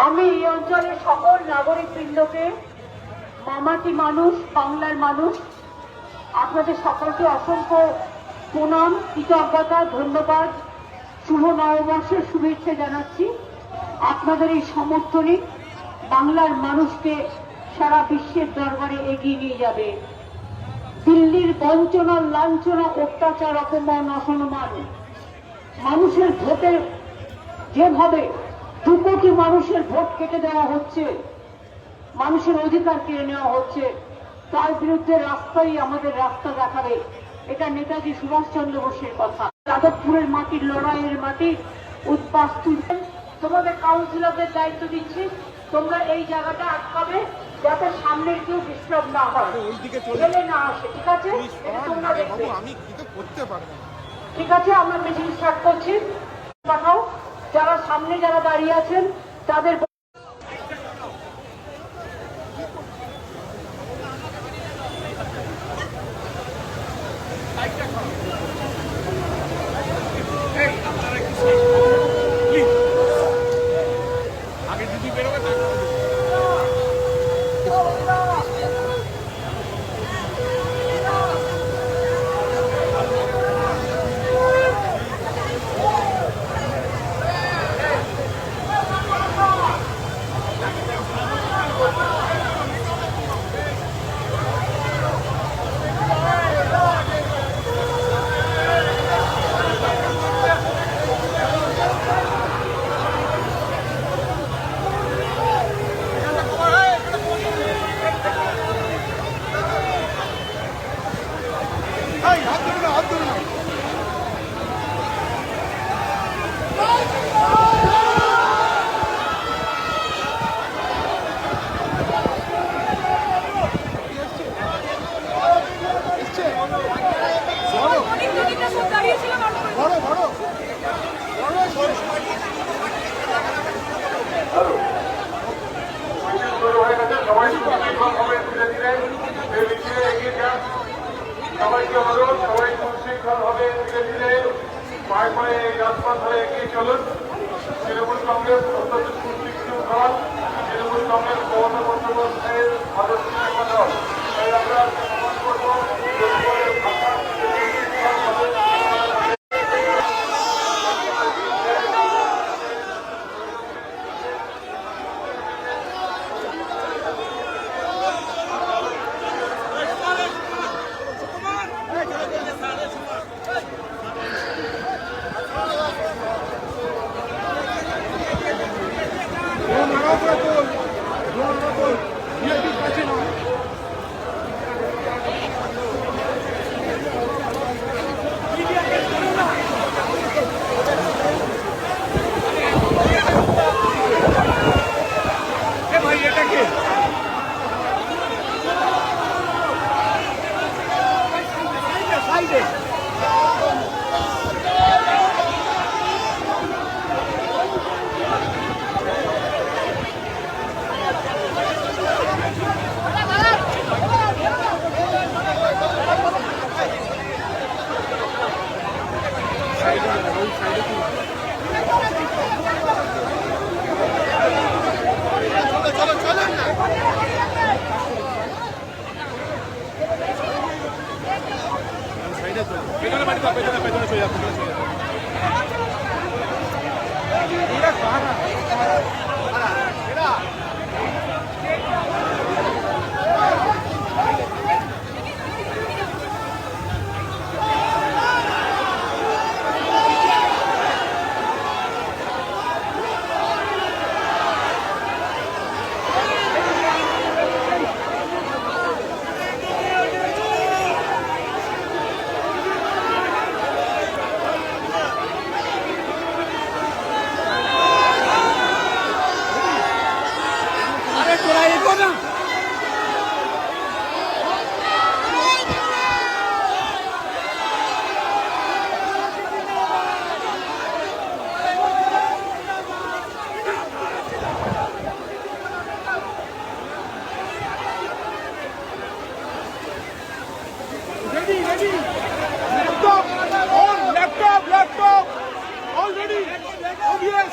আমি এই অঞ্চলের সকল নাগরিকবৃন্দকে, মামাটি মানুষ, বাংলার মানুষ, আপনাদের সকলকে অসংখ্য প্রণাম, কৃতজ্ঞতা, ধন্যবাদ, শুভ নববর্ষের শুভেচ্ছা জানাচ্ছি। আপনাদের এই সমর্থনে বাংলার মানুষকে সারা বিশ্বের দরবারে এগিয়ে নিয়ে যাবে। দিল্লির বঞ্চনা, লাঞ্ছনা, অত্যাচার, অপমান, অসম্মান, মানুষের ভোটে যেভাবে 2 কোটি মানুষের ভোট কেটে দেওয়া হচ্ছে, মানুষের অধিকার কেড়ে নেওয়া হচ্ছে, তার বিরুদ্ধে রাস্তাই আমাদের রাস্তা দেখাবে। এটা নেতাজি সুভাষচন্দ্র বোসের কথা। যাদবপুরের মাটির, লড়াইয়ের মাটি, উদ্বাস তুলবেন। তোমাদের কাউন্সিলরদের দায়িত্ব দিচ্ছি, তোমরা এই জায়গাটা আটকাবে যাতে সামনের কেউ ডিস্টার্ব না হয়, গেলে না আসে। ঠিক আছে? তোমরা দেখবে। ঠিক আছে, আমরা মিটিং স্টার্ট করছি। পাঠাও, যারা সামনে যারা দাঁড়িয়ে আছেন তাদের সবাইকে অনুরোধ, সবাই সুশৃঙ্খল ভাবে ধীরে ধীরে পায়ে পায়ে এই রাজপথ ধরে এগিয়ে চলুন। তৃণমূল কংগ্রেস অত্যন্ত সুশৃঙ্খল, তৃণমূল কংগ্রেস মমতা বন্দ্যোপাধ্যায়ের সদস্য একটা দল, তাই আমরা সম্মান করবো। পেছনে বাড়ি তো পেছনে পেছনে চলে যাচ্ছে laptop all ready OBS